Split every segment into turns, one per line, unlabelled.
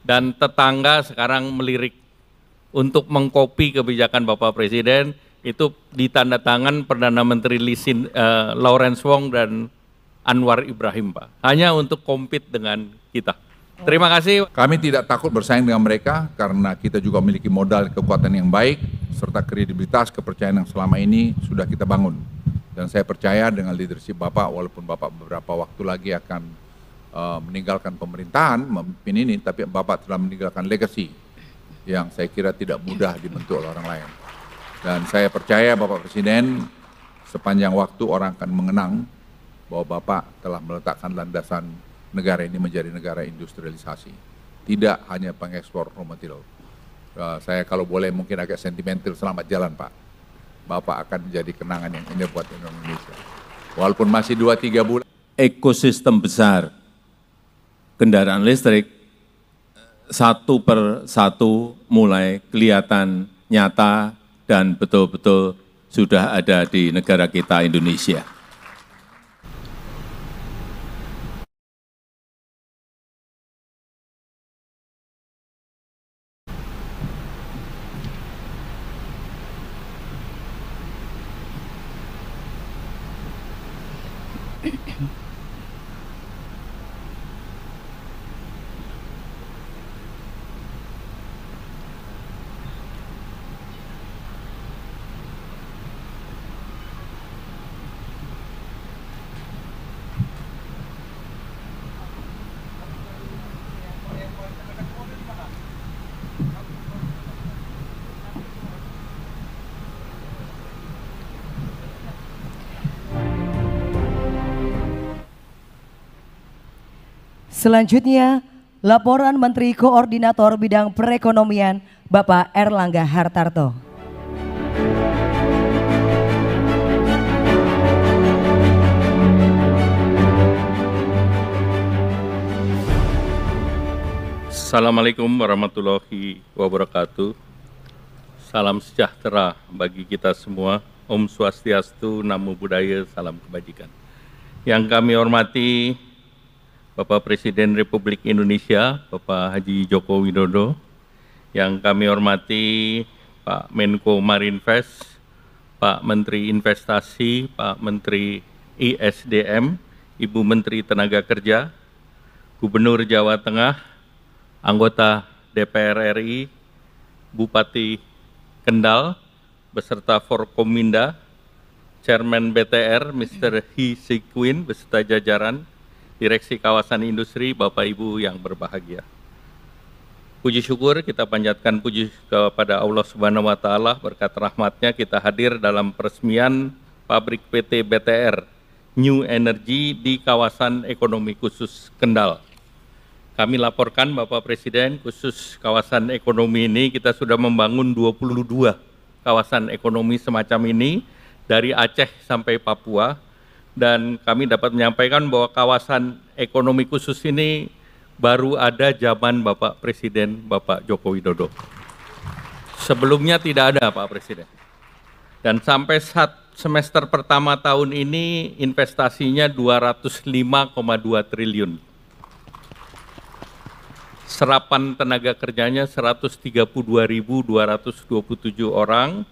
dan tetangga sekarang melirik untuk mengkopi kebijakan Bapak Presiden. Itu ditandatangan Perdana Menteri Lawrence Wong dan Anwar Ibrahim, Pak. Hanya untuk compete dengan kita. Terima kasih.
Kami tidak takut bersaing dengan mereka karena kita juga memiliki modal kekuatan yang baik serta kredibilitas kepercayaan yang selama ini sudah kita bangun. Dan saya percaya dengan leadership Bapak, walaupun Bapak beberapa waktu lagi akan meninggalkan pemerintahan, memimpin ini, tapi Bapak telah meninggalkan legacy yang saya kira tidak mudah dibentuk oleh orang lain. Dan saya percaya Bapak Presiden sepanjang waktu orang akan mengenang bahwa Bapak telah meletakkan landasan negara ini menjadi negara industrialisasi. Tidak hanya pengekspor raw material. Saya kalau boleh mungkin agak sentimental, selamat jalan Pak. Bapak akan menjadi kenangan yang indah buat Indonesia. Walaupun masih 2-3 bulan.
Ekosistem besar kendaraan listrik satu per satu mulai kelihatan nyata dan betul-betul sudah ada di negara kita Indonesia.
Selanjutnya, laporan Menteri Koordinator Bidang Perekonomian, Bapak Erlangga Hartarto.
Assalamualaikum warahmatullahi wabarakatuh. Salam sejahtera bagi kita semua. Om Swastiastu, Namo Buddhaya, salam kebajikan. Yang kami hormati Bapak Presiden Republik Indonesia, Bapak Haji Joko Widodo, yang kami hormati Pak Menko Marinvest, Pak Menteri Investasi, Pak Menteri ISDM, Ibu Menteri Tenaga Kerja, Gubernur Jawa Tengah, anggota DPR RI, Bupati Kendal, beserta Forkominda, Chairman BTR, Mr. Hee Sekwin, beserta jajaran, Direksi Kawasan Industri, Bapak Ibu yang berbahagia. Puji syukur kita panjatkan puji kepada Allah Subhanahu wa Ta'ala, berkat rahmatnya kita hadir dalam peresmian pabrik PT BTR New Energy di kawasan ekonomi khusus Kendal. Kami laporkan Bapak Presiden, khusus kawasan ekonomi ini kita sudah membangun 22 kawasan ekonomi semacam ini dari Aceh sampai Papua. Dan kami dapat menyampaikan bahwa kawasan ekonomi khusus ini baru ada zaman Bapak Presiden Bapak Joko Widodo. Sebelumnya tidak ada Pak Presiden. Dan sampai semester pertama tahun ini investasinya 205,2 triliun. Serapan tenaga kerjanya 132.227 orang.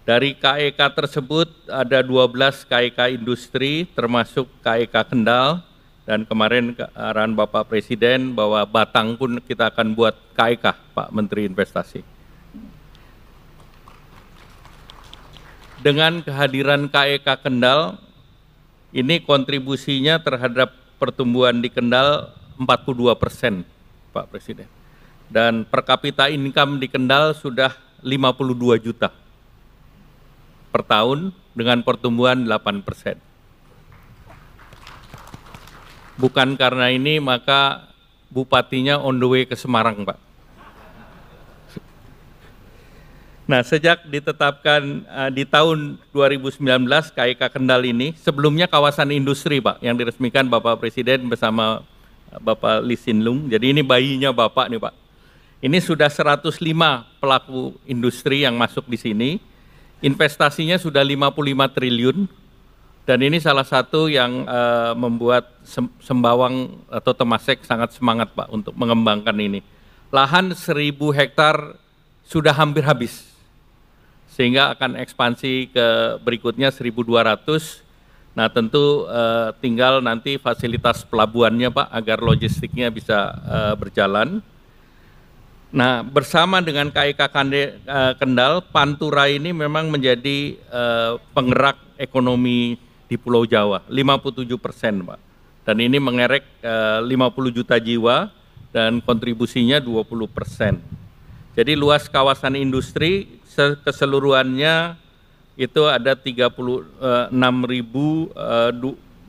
Dari KEK tersebut ada 12 KEK industri termasuk KEK Kendal, dan kemarin arahan Bapak Presiden bahwa Batang pun kita akan buat KEK, Pak Menteri Investasi. Dengan kehadiran KEK Kendal, ini kontribusinya terhadap pertumbuhan di Kendal 42%, Pak Presiden. Dan per kapita income di Kendal sudah 52 juta per tahun dengan pertumbuhan 8%. Bukan karena ini maka bupatinya on the way ke Semarang, Pak. Nah, sejak ditetapkan di tahun 2019 KEK Kendal ini, sebelumnya kawasan industri, Pak, yang diresmikan Bapak Presiden bersama Bapak Lee Hsien Loong. Jadi ini bayinya Bapak nih, Pak. Ini sudah 105 pelaku industri yang masuk di sini. Investasinya sudah 55 triliun, dan ini salah satu yang membuat Sembawang atau Temasek sangat semangat Pak untuk mengembangkan ini. lahan 1.000 hektar sudah hampir habis, sehingga akan ekspansi ke berikutnya 1.200. Nah tentu tinggal nanti fasilitas pelabuhannya Pak, agar logistiknya bisa berjalan. Nah bersama dengan KEK Kendal, Pantura ini memang menjadi penggerak ekonomi di Pulau Jawa, 57% Pak. Dan ini mengerek 50 juta jiwa dan kontribusinya 20%. Jadi luas kawasan industri keseluruhannya itu ada 36.000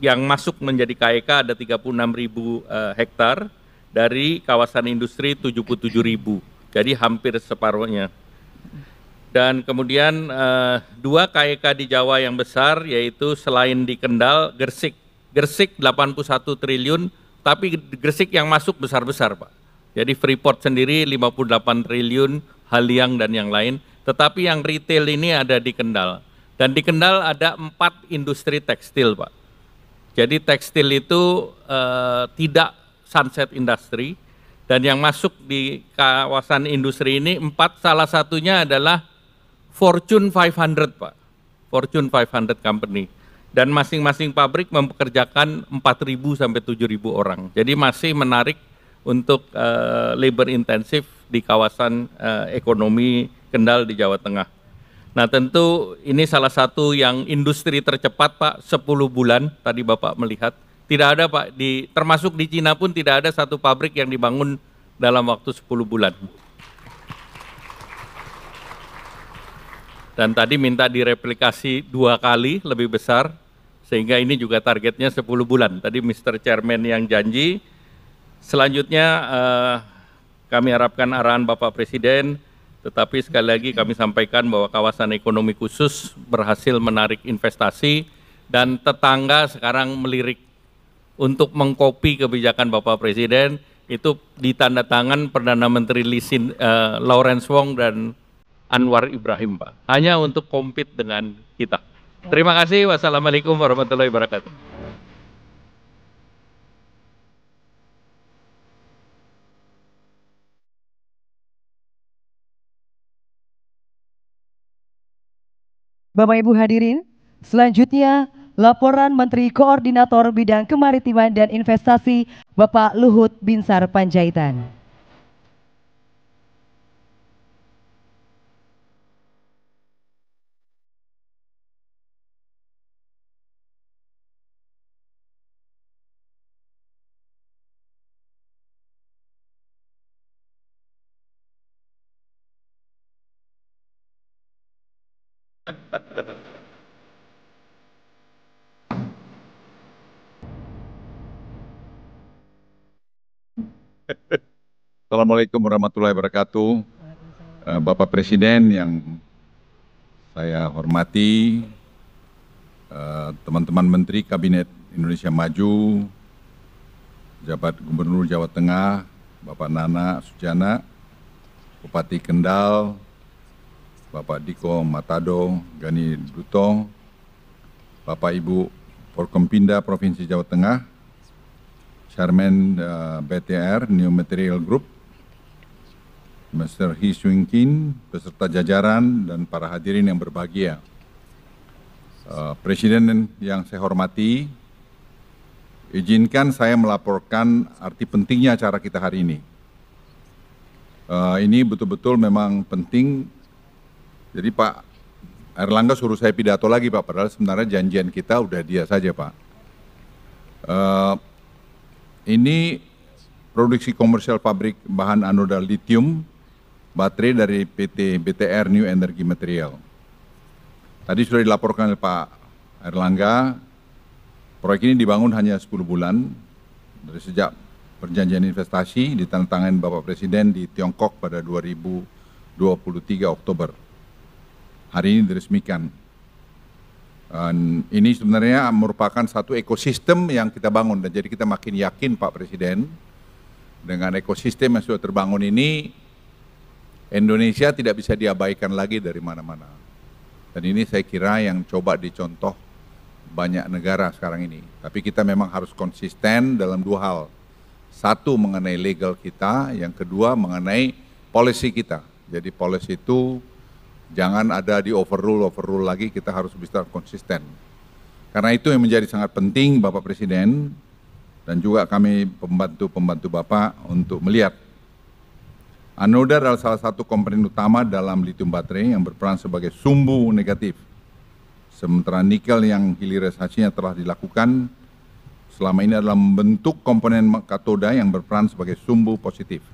yang masuk menjadi KEK, ada 36.000 hektar, dari kawasan industri 77.000, jadi hampir separuhnya. Dan kemudian 2 KEK di Jawa yang besar, yaitu selain di Kendal, Gresik 81 triliun, tapi Gresik yang masuk besar-besar Pak. Jadi Freeport sendiri 58 triliun, Haliang dan yang lain. Tetapi yang retail ini ada di Kendal. Dan di Kendal ada 4 industri tekstil, Pak. Jadi tekstil itu tidak sunset industry. Dan yang masuk di kawasan industri ini 4, salah satunya adalah Fortune 500, Pak. Fortune 500 company. Dan masing-masing pabrik mempekerjakan 4.000 sampai 7.000 orang. Jadi masih menarik untuk labor intensif di kawasan ekonomi Kendal di Jawa Tengah. Nah tentu ini salah satu yang industri tercepat Pak, 10 bulan tadi Bapak melihat. Tidak ada Pak, termasuk di Cina pun tidak ada satu pabrik yang dibangun dalam waktu 10 bulan. Dan tadi minta direplikasi 2 kali lebih besar, sehingga ini juga targetnya 10 bulan. Tadi Mr. Chairman yang janji. Selanjutnya kami harapkan arahan Bapak Presiden. Tetapi sekali lagi kami sampaikan bahwa kawasan ekonomi khusus berhasil menarik investasi dan tetangga sekarang melirik untuk mengkopi kebijakan Bapak Presiden, itu ditandatangan Perdana Menteri Lawrence Wong dan Anwar Ibrahim Pak, hanya untuk compete dengan kita. Terima kasih, wassalamualaikum warahmatullahi wabarakatuh.
Bapak Ibu hadirin, selanjutnya laporan Menteri Koordinator Bidang Kemaritiman dan Investasi Bapak Luhut Binsar Panjaitan.
Assalamualaikum warahmatullahi wabarakatuh. Bapak Presiden yang saya hormati, teman-teman Menteri Kabinet Indonesia Maju, Jabat Gubernur Jawa Tengah, Bapak Nana Sujana, Bupati Kendal, Bapak Diko Matado Gani Duto, Bapak Ibu Forkompinda Provinsi Jawa Tengah, Chairman BTR New Material Group, Mr. Hee Swing Kin, beserta jajaran dan para hadirin yang berbahagia. Presiden yang saya hormati, izinkan saya melaporkan arti pentingnya acara kita hari ini. Ini betul-betul memang penting. Jadi Pak Airlangga suruh saya pidato lagi Pak, padahal sebenarnya janjian kita udah dia saja Pak. Ini produksi komersial pabrik bahan anoda litium baterai dari PT BTR New Energy Material. Tadi sudah dilaporkan oleh Pak Airlangga, proyek ini dibangun hanya 10 bulan dari sejak perjanjian investasi ditandatangani Bapak Presiden di Tiongkok pada 2023 Oktober. Hari ini diresmikan. Dan ini sebenarnya merupakan satu ekosistem yang kita bangun, dan jadi kita makin yakin Pak Presiden dengan ekosistem yang sudah terbangun ini, Indonesia tidak bisa diabaikan lagi dari mana-mana. Dan ini saya kira yang coba dicontoh banyak negara sekarang ini. Tapi kita memang harus konsisten dalam 2 hal. Satu mengenai legal kita, yang kedua mengenai policy kita. Jadi policy itu jangan ada di overrule lagi, kita harus bisa konsisten. Karena itu yang menjadi sangat penting Bapak Presiden dan juga kami pembantu-pembantu Bapak untuk melihat anoda adalah salah satu komponen utama dalam lithium baterai yang berperan sebagai sumbu negatif. Sementara nikel yang hilirisasinya telah dilakukan selama ini adalah membentuk komponen katoda yang berperan sebagai sumbu positif.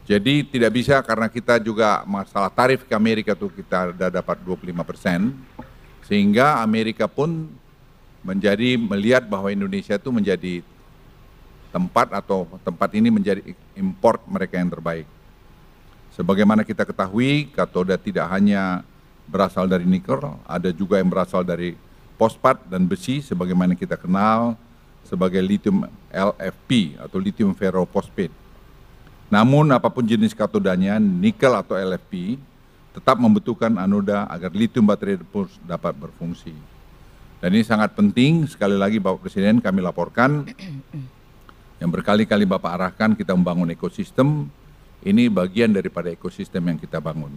Jadi tidak bisa karena kita juga masalah tarif ke Amerika itu kita sudah dapat 25%, sehingga Amerika pun melihat bahwa Indonesia itu menjadi tempat ini menjadi import mereka yang terbaik. Sebagaimana kita ketahui, katoda tidak hanya berasal dari nikel, ada juga yang berasal dari fosfat dan besi, sebagaimana kita kenal sebagai lithium LFP atau lithium ferrophosphate. Namun apapun jenis katodanya, nikel atau LFP, tetap membutuhkan anoda agar lithium baterai dapat berfungsi. Dan ini sangat penting, sekali lagi Bapak Presiden kami laporkan, yang berkali-kali Bapak arahkan kita membangun ekosistem, ini bagian daripada ekosistem yang kita bangun.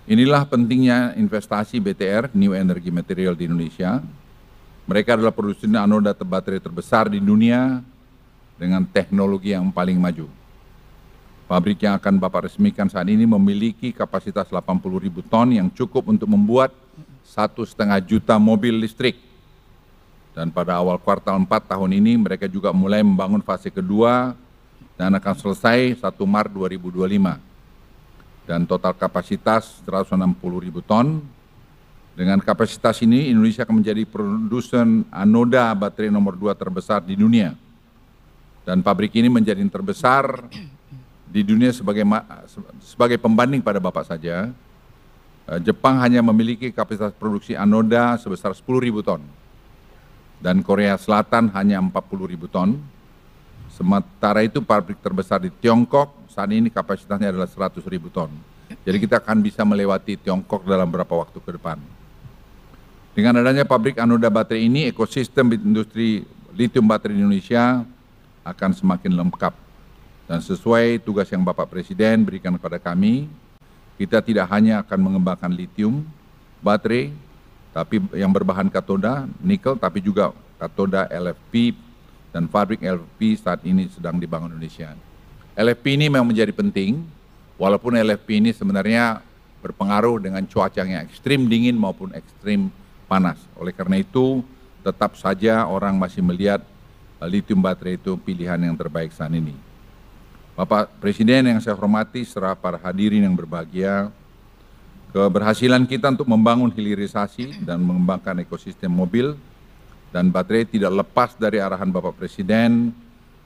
Inilah pentingnya investasi BTR, New Energy Material di Indonesia. Mereka adalah produsen anoda baterai terbesar di dunia dengan teknologi yang paling maju. Pabrik yang akan Bapak resmikan saat ini memiliki kapasitas 80.000 ton yang cukup untuk membuat 1,5 juta mobil listrik. Dan pada awal kuartal 4 tahun ini mereka juga mulai membangun fase kedua dan akan selesai 1 Maret 2025. Dan total kapasitas 160.000 ton. Dengan kapasitas ini Indonesia akan menjadi produsen anoda baterai nomor 2 terbesar di dunia. Dan pabrik ini menjadi yang terbesar di dunia sebagai pembanding pada Bapak saja. Jepang hanya memiliki kapasitas produksi anoda sebesar 10.000 ton. Dan Korea Selatan hanya 40.000 ton. Sementara itu pabrik terbesar di Tiongkok saat ini kapasitasnya adalah 100.000 ton. Jadi kita akan bisa melewati Tiongkok dalam beberapa waktu ke depan. Dengan adanya pabrik anoda baterai ini, ekosistem industri lithium baterai di Indonesia akan semakin lengkap. Dan sesuai tugas yang Bapak Presiden berikan kepada kami, kita tidak hanya akan mengembangkan lithium baterai, tapi yang berbahan katoda, nikel, tapi juga katoda LFP dan pabrik LFP saat ini sedang dibangun Indonesia. LFP ini memang menjadi penting, walaupun LFP ini sebenarnya berpengaruh dengan cuaca yang ekstrim dingin maupun ekstrim panas. Oleh karena itu, tetap saja orang masih melihat lithium baterai itu pilihan yang terbaik saat ini. Bapak Presiden yang saya hormati, serta para hadirin yang berbahagia, keberhasilan kita untuk membangun hilirisasi dan mengembangkan ekosistem mobil dan baterai tidak lepas dari arahan Bapak Presiden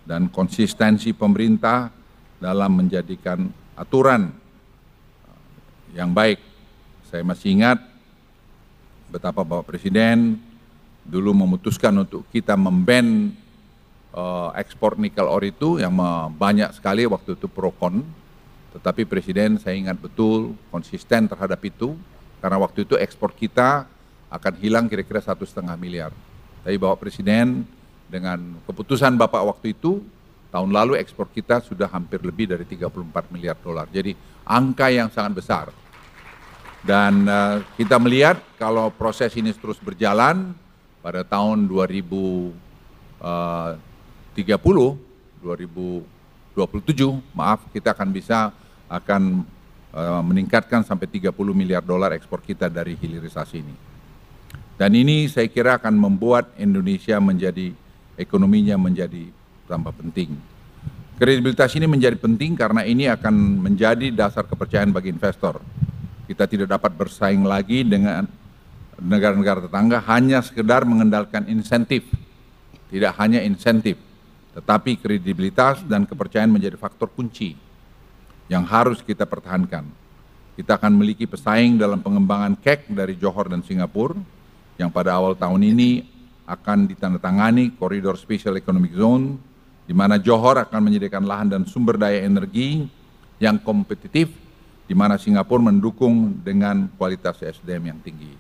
dan konsistensi pemerintah dalam menjadikan aturan yang baik. Saya masih ingat betapa Bapak Presiden dulu memutuskan untuk kita memban ekspor nikel ore itu yang banyak sekali waktu itu pro-kon, tetapi Presiden saya ingat betul konsisten terhadap itu karena waktu itu ekspor kita akan hilang kira-kira 1,5 miliar. Tapi Bapak Presiden dengan keputusan Bapak waktu itu, tahun lalu ekspor kita sudah hampir lebih dari 34 miliar dolar. Jadi angka yang sangat besar. Dan kita melihat kalau proses ini terus berjalan pada tahun 2027, kita akan meningkatkan sampai 30 miliar dolar ekspor kita dari hilirisasi ini. Dan ini saya kira akan membuat Indonesia ekonominya menjadi tambah penting. Kredibilitas ini menjadi penting karena ini akan menjadi dasar kepercayaan bagi investor. Kita tidak dapat bersaing lagi dengan negara-negara tetangga hanya sekedar mengandalkan insentif. Tidak hanya insentif, tetapi kredibilitas dan kepercayaan menjadi faktor kunci yang harus kita pertahankan. Kita akan memiliki pesaing dalam pengembangan KEK dari Johor dan Singapura yang pada awal tahun ini akan ditandatangani Koridor Special Economic Zone, di mana Johor akan menyediakan lahan dan sumber daya energi yang kompetitif, di mana Singapura mendukung dengan kualitas SDM yang tinggi.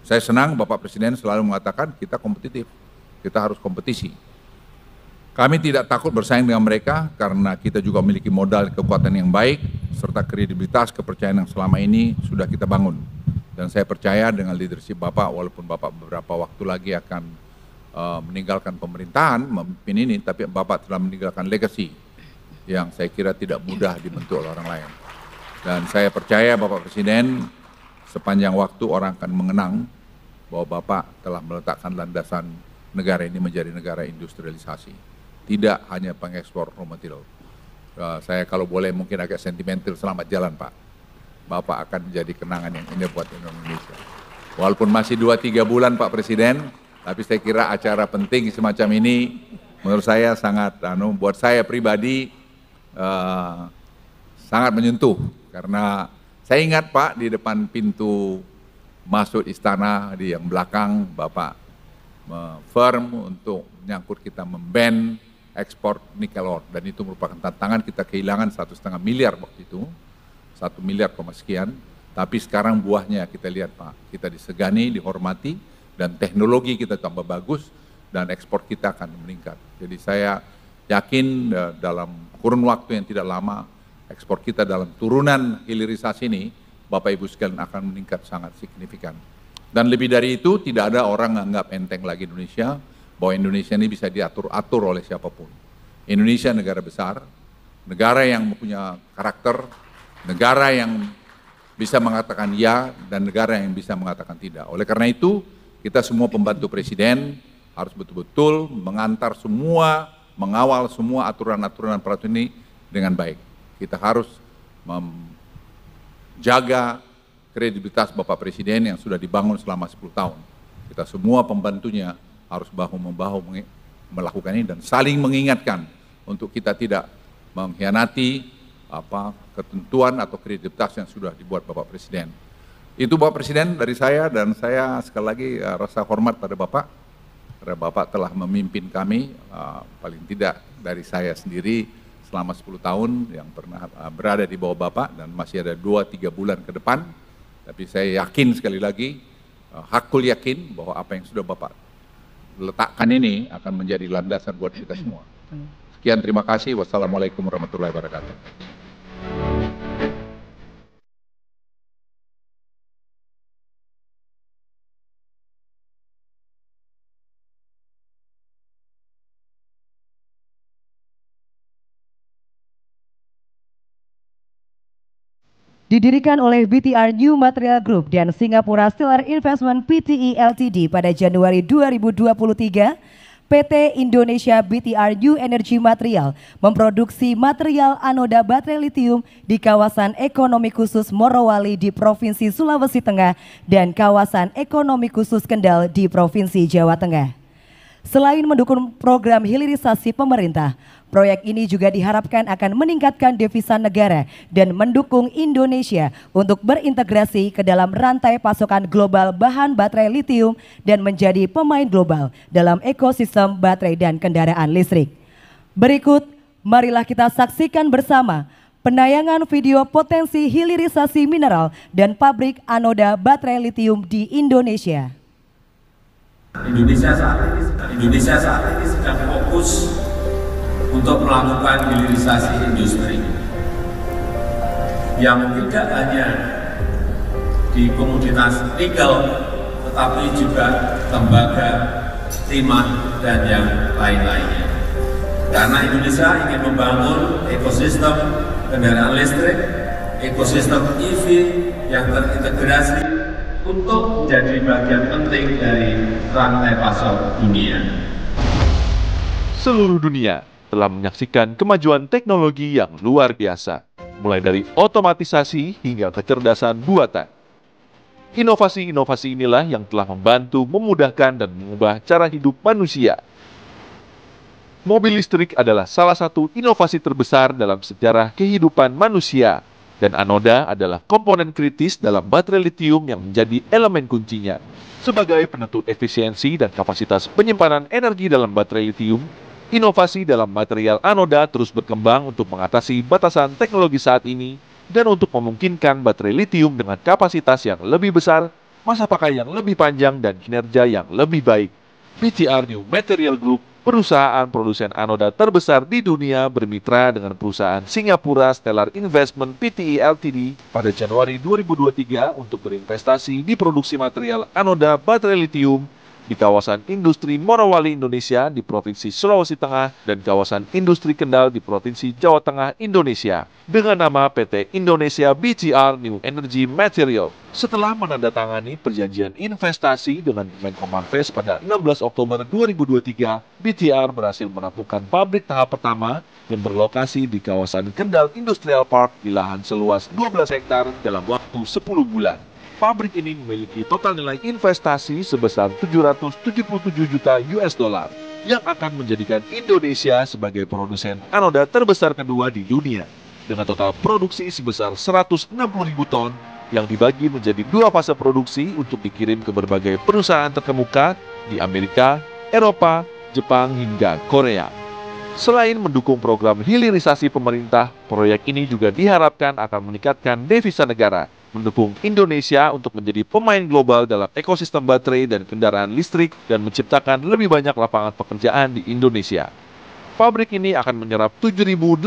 Saya senang Bapak Presiden selalu mengatakan kita kompetitif, kita harus kompetisi. Kami tidak takut bersaing dengan mereka karena kita juga memiliki modal kekuatan yang baik serta kredibilitas kepercayaan yang selama ini sudah kita bangun. Dan saya percaya dengan leadership Bapak, walaupun Bapak beberapa waktu lagi akan meninggalkan pemerintahan, memimpin ini, tapi Bapak telah meninggalkan legacy yang saya kira tidak mudah dibentuk oleh orang lain. Dan saya percaya Bapak Presiden, sepanjang waktu orang akan mengenang bahwa Bapak telah meletakkan landasan negara ini menjadi negara industrialisasi. Tidak hanya pengekspor raw material. Saya kalau boleh mungkin agak sentimental, selamat jalan Pak. Bapak akan menjadi kenangan yang indah buat Indonesia. Walaupun masih 2-3 bulan Pak Presiden, tapi saya kira acara penting semacam ini menurut saya sangat, buat saya pribadi sangat menyentuh. Karena saya ingat Pak, di depan pintu masuk istana di yang belakang, Bapak firm untuk menyangkut kita memban ekspor nikel ore, dan itu merupakan tantangan. Kita kehilangan 1,5 miliar waktu itu, 1 miliar sekian, tapi sekarang buahnya kita lihat Pak, kita disegani, dihormati, dan teknologi kita tambah bagus, dan ekspor kita akan meningkat. Jadi saya yakin dalam kurun waktu yang tidak lama, ekspor kita dalam turunan hilirisasi ini, Bapak Ibu sekalian akan meningkat sangat signifikan. Dan lebih dari itu, tidak ada orang menganggap enteng lagi Indonesia, bahwa Indonesia ini bisa diatur-atur oleh siapapun. Indonesia negara besar, negara yang punya karakter, negara yang bisa mengatakan ya, dan negara yang bisa mengatakan tidak. Oleh karena itu, kita semua pembantu Presiden harus betul-betul mengantar semua, mengawal semua aturan-aturan peraturan ini dengan baik. Kita harus menjaga kredibilitas Bapak Presiden yang sudah dibangun selama 10 tahun. Kita semua pembantunya harus bahu-membahu melakukan ini dan saling mengingatkan untuk kita tidak mengkhianati ketentuan atau kredibilitas yang sudah dibuat Bapak Presiden. Itu Bapak Presiden dari saya, dan saya sekali lagi rasa hormat pada Bapak, karena Bapak telah memimpin kami, paling tidak dari saya sendiri selama 10 tahun yang pernah berada di bawah Bapak, dan masih ada 2-3 bulan ke depan. Tapi saya yakin sekali lagi, hakul yakin bahwa apa yang sudah Bapak letakkan ini akan menjadi landasan buat kita semua. Sekian, terima kasih. Wassalamualaikum warahmatullahi wabarakatuh.
Didirikan oleh BTR New Material Group dan Singapura Stellar Investment Pte Ltd pada Januari 2023, PT Indonesia BTR New Energy Material memproduksi material anoda baterai litium di kawasan ekonomi khusus Morowali di Provinsi Sulawesi Tengah dan kawasan ekonomi khusus Kendal di Provinsi Jawa Tengah. Selain mendukung program hilirisasi pemerintah, proyek ini juga diharapkan akan meningkatkan devisa negara dan mendukung Indonesia untuk berintegrasi ke dalam rantai pasokan global bahan baterai litium dan menjadi pemain global dalam ekosistem baterai dan kendaraan listrik. Berikut, marilah kita saksikan bersama penayangan video potensi hilirisasi mineral dan pabrik anoda baterai litium di Indonesia.
Indonesia saat ini sedang fokus untuk melakukan hilirisasi industri yang tidak hanya di komoditas nikel, tetapi juga tembaga, timah, dan yang lain-lainnya. Karena Indonesia ingin membangun ekosistem kendaraan listrik, ekosistem EV yang terintegrasi untuk menjadi bagian penting dari rantai pasok dunia.
Seluruh dunia telah menyaksikan kemajuan teknologi yang luar biasa, mulai dari otomatisasi hingga kecerdasan buatan. Inovasi-inovasi inilah yang telah membantu memudahkan dan mengubah cara hidup manusia. Mobil listrik adalah salah satu inovasi terbesar dalam sejarah kehidupan manusia, dan anoda adalah komponen kritis dalam baterai litium yang menjadi elemen kuncinya. Sebagai penentu efisiensi dan kapasitas penyimpanan energi dalam baterai litium, inovasi dalam material anoda terus berkembang untuk mengatasi batasan teknologi saat ini dan untuk memungkinkan baterai litium dengan kapasitas yang lebih besar, masa pakai yang lebih panjang, dan kinerja yang lebih baik. BTR New Material Group perusahaan produsen anoda terbesar di dunia bermitra dengan perusahaan Singapura Stellar Investment Pte Ltd pada Januari 2023 untuk berinvestasi di produksi material anoda baterai litium di kawasan industri Morowali Indonesia di Provinsi Sulawesi Tengah dan kawasan industri Kendal di Provinsi Jawa Tengah Indonesia dengan nama PT Indonesia BTR New Energy Material. Setelah menandatangani perjanjian investasi dengan Menkomarves pada 16 Oktober 2023, BTR berhasil menampungkan pabrik tahap pertama yang berlokasi di kawasan Kendal Industrial Park di lahan seluas 12 hektar dalam waktu 10 bulan. Pabrik ini memiliki total nilai investasi sebesar 777 juta US dollar yang akan menjadikan Indonesia sebagai produsen anoda terbesar kedua di dunia dengan total produksi sebesar 160.000 ton yang dibagi menjadi 2 fase produksi untuk dikirim ke berbagai perusahaan terkemuka di Amerika, Eropa, Jepang hingga Korea. Selain mendukung program hilirisasi pemerintah, proyek ini juga diharapkan akan meningkatkan devisa negara, mendukung Indonesia untuk menjadi pemain global dalam ekosistem baterai dan kendaraan listrik dan menciptakan lebih banyak lapangan pekerjaan di Indonesia. Pabrik ini akan menyerap 7.800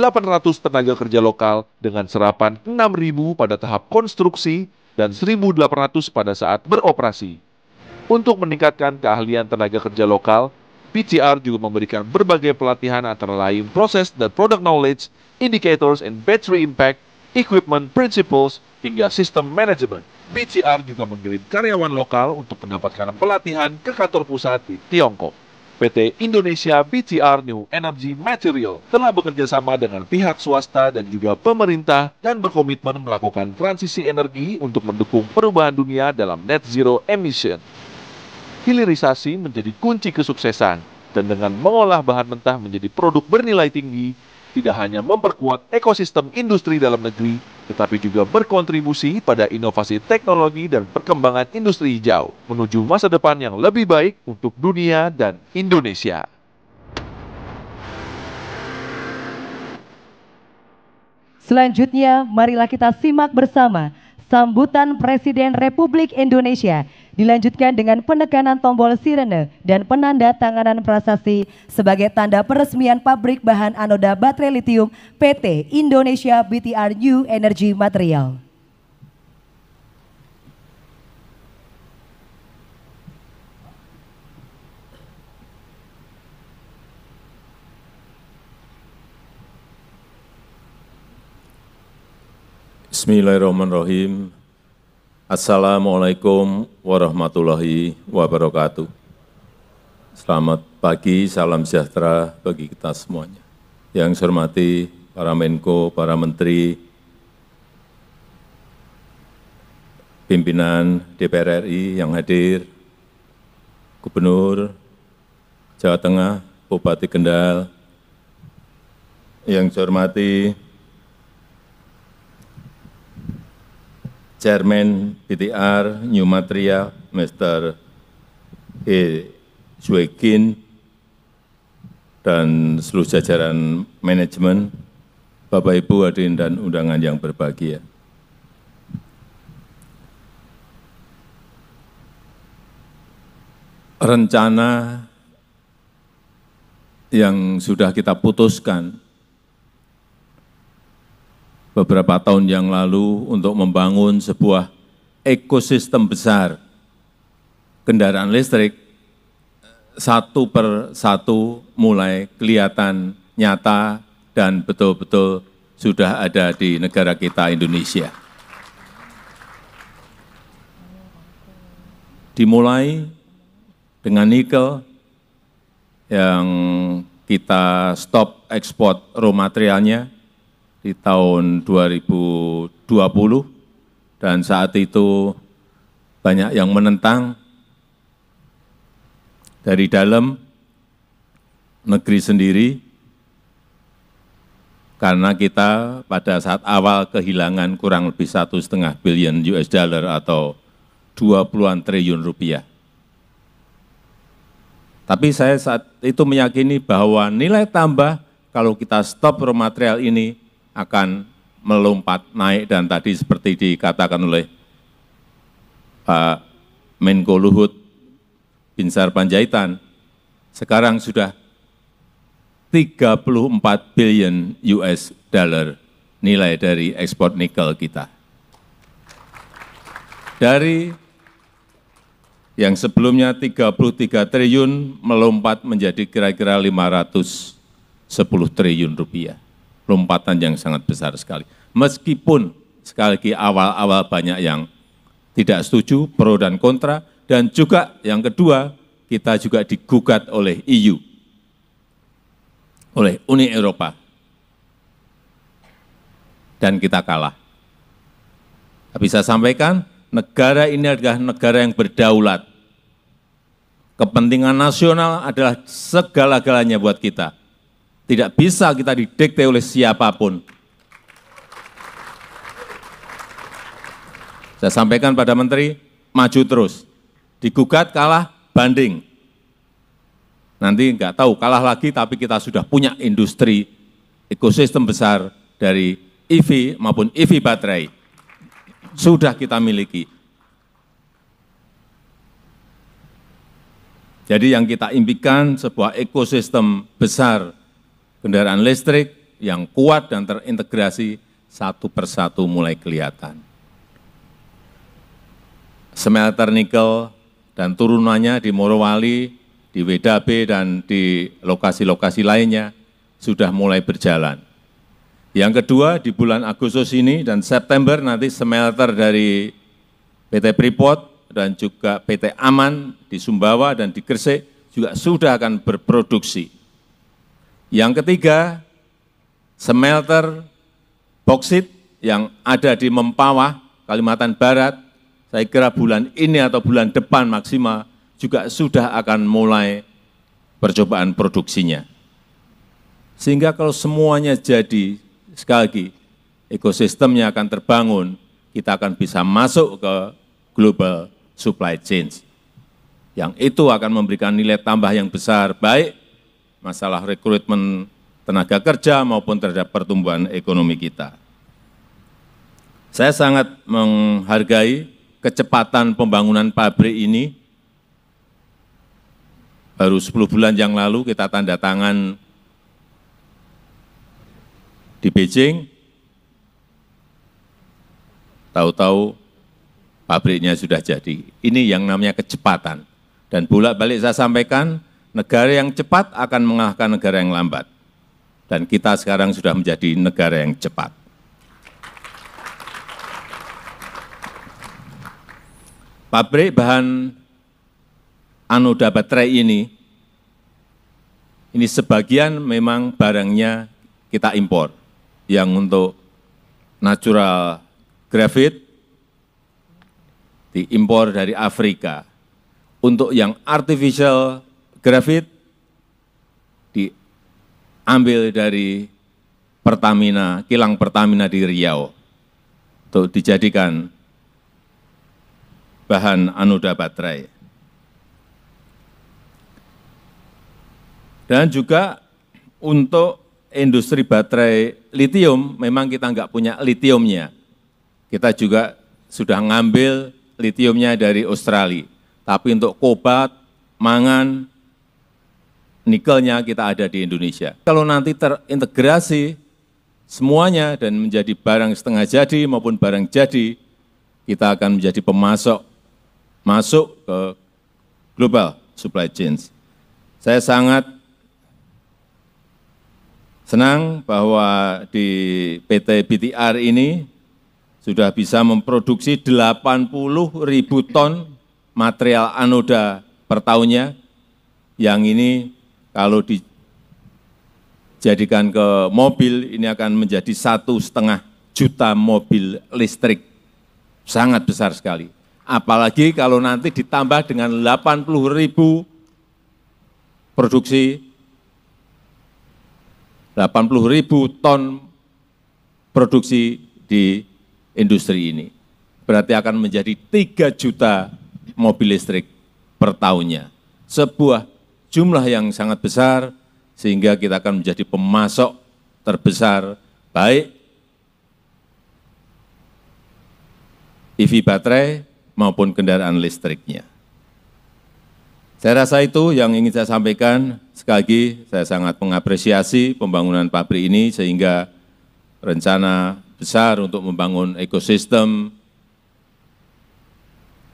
tenaga kerja lokal dengan serapan 6.000 pada tahap konstruksi dan 1.800 pada saat beroperasi. Untuk meningkatkan keahlian tenaga kerja lokal, BTR juga memberikan berbagai pelatihan antara lain proses dan product knowledge, indicators and battery impact, equipment principles, hingga sistem manajemen. BTR juga mengirim karyawan lokal untuk mendapatkan pelatihan ke kantor pusat di Tiongkok. PT Indonesia BTR New Energy Material telah bekerja sama dengan pihak swasta dan juga pemerintah dan berkomitmen melakukan transisi energi untuk mendukung perubahan dunia dalam net zero emission. Hilirisasi menjadi kunci kesuksesan dan dengan mengolah bahan mentah menjadi produk bernilai tinggi, tidak hanya memperkuat ekosistem industri dalam negeri, tetapi juga berkontribusi pada inovasi teknologi dan perkembangan industri hijau menuju masa depan yang lebih baik untuk dunia dan Indonesia.
Selanjutnya, marilah kita simak bersama sambutan Presiden Republik Indonesia, dilanjutkan dengan penekanan tombol sirene dan penandatanganan prasasti sebagai tanda peresmian pabrik bahan anoda baterai litium PT Indonesia BTR New Energy Material.
Bismillahirrahmanirrahim. Assalamualaikum warahmatullahi wabarakatuh. Selamat pagi, salam sejahtera bagi kita semuanya. Yang saya hormati para Menko, para Menteri, pimpinan DPR RI yang hadir, Gubernur Jawa Tengah, Bupati Kendal, yang saya hormati Chairman BTR New Material, Mr. E. Zwegin, dan seluruh jajaran manajemen, Bapak Ibu hadirin dan undangan yang berbahagia. Rencana yang sudah kita putuskan beberapa tahun yang lalu untuk membangun sebuah ekosistem besar kendaraan listrik, satu per satu mulai kelihatan nyata dan betul-betul sudah ada di negara kita Indonesia. Dimulai dengan nikel yang kita stop ekspor raw materialnya di tahun 2020, dan saat itu banyak yang menentang dari dalam negeri sendiri, karena kita pada saat awal kehilangan kurang lebih 1,5 billion US dollar atau 20-an triliun rupiah. Tapi saya saat itu meyakini bahwa nilai tambah kalau kita stop raw material ini akan melompat naik, dan tadi seperti dikatakan oleh Pak Menko Luhut Binsar Panjaitan, sekarang sudah 34 billion US dollar nilai dari ekspor nikel kita. Dari yang sebelumnya 33 triliun melompat menjadi kira-kira 510 triliun rupiah. Lompatan yang sangat besar sekali. Meskipun sekali lagi awal-awal banyak yang tidak setuju, pro dan kontra, dan juga yang kedua, kita juga digugat oleh EU, oleh Uni Eropa, dan kita kalah. Tapi saya sampaikan, negara ini adalah negara yang berdaulat. Kepentingan nasional adalah segala-galanya buat kita. Tidak bisa kita didikte oleh siapapun. Saya sampaikan pada Menteri, maju terus. Digugat, kalah, banding. Nanti nggak tahu, kalah lagi, tapi kita sudah punya industri, ekosistem besar dari EV maupun EV baterai. Sudah kita miliki. Jadi yang kita impikan sebuah ekosistem besar kendaraan listrik yang kuat dan terintegrasi satu persatu mulai kelihatan. Smelter nikel dan turunannya di Morowali, di WDB dan di lokasi-lokasi lainnya sudah mulai berjalan. Yang kedua, di bulan Agustus ini dan September nanti smelter dari PT Freeport dan juga PT Aman di Sumbawa dan di Gresik juga sudah akan berproduksi. Yang ketiga, smelter boksit yang ada di Mempawah, Kalimantan Barat, saya kira bulan ini atau bulan depan maksimal juga sudah akan mulai percobaan produksinya. Sehingga kalau semuanya jadi, sekali lagi, ekosistemnya akan terbangun, kita akan bisa masuk ke global supply chain. Yang itu akan memberikan nilai tambah yang besar, baik masalah rekrutmen tenaga kerja maupun terhadap pertumbuhan ekonomi kita. Saya sangat menghargai kecepatan pembangunan pabrik ini. Baru 10 bulan yang lalu kita tanda tangan di Beijing, tahu-tahu pabriknya sudah jadi. Ini yang namanya kecepatan. Dan bolak-balik saya sampaikan, negara yang cepat akan mengalahkan negara yang lambat. Dan kita sekarang sudah menjadi negara yang cepat. Pabrik bahan anoda baterai ini sebagian memang barangnya kita impor. Yang untuk natural graphite diimpor dari Afrika. Untuk yang artificial graphite diambil dari Pertamina, kilang Pertamina di Riau untuk dijadikan bahan anoda baterai. Dan juga untuk industri baterai litium, memang kita nggak punya litiumnya. Kita juga sudah ngambil litiumnya dari Australia. Tapi untuk kobalt, mangan, nikelnya kita ada di Indonesia. Kalau nanti terintegrasi semuanya dan menjadi barang setengah jadi maupun barang jadi, kita akan menjadi pemasok, masuk ke global supply chain. Saya sangat senang bahwa di PT BTR ini sudah bisa memproduksi 80.000 ton material anoda per tahunnya, yang ini kalau dijadikan ke mobil, ini akan menjadi 1,5 juta mobil listrik. Sangat besar sekali. Apalagi kalau nanti ditambah dengan 80.000 produksi, 80.000 ton produksi di industri ini. Berarti akan menjadi 3 juta mobil listrik per tahunnya. Sebuah jumlah yang sangat besar, sehingga kita akan menjadi pemasok terbesar, baik EV baterai maupun kendaraan listriknya.
Saya rasa itu yang ingin saya sampaikan. Sekali lagi, saya sangat mengapresiasi pembangunan pabrik ini sehingga rencana besar untuk membangun ekosistem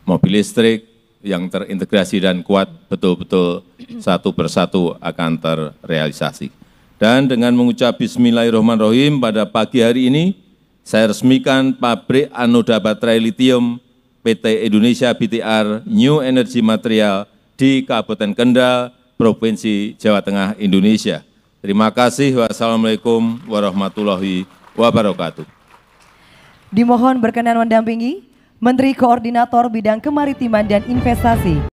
mobil listrik yang terintegrasi dan kuat betul-betul satu persatu akan terrealisasi. Dan dengan mengucap Bismillahirrahmanirrahim pada pagi hari ini, saya resmikan pabrik anoda baterai lithium PT Indonesia BTR New Energy Material di Kabupaten Kendal, Provinsi Jawa Tengah, Indonesia. Terima kasih. Wassalamualaikum warahmatullahi wabarakatuh.
Dimohon berkenan mendampingi Menteri Koordinator Bidang Kemaritiman dan Investasi.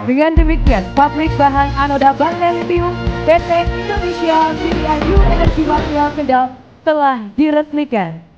Dengan demikian, pabrik bahan anoda baterai lithium PT Indonesia BTR New Energy Material Kendal telah diresmikan.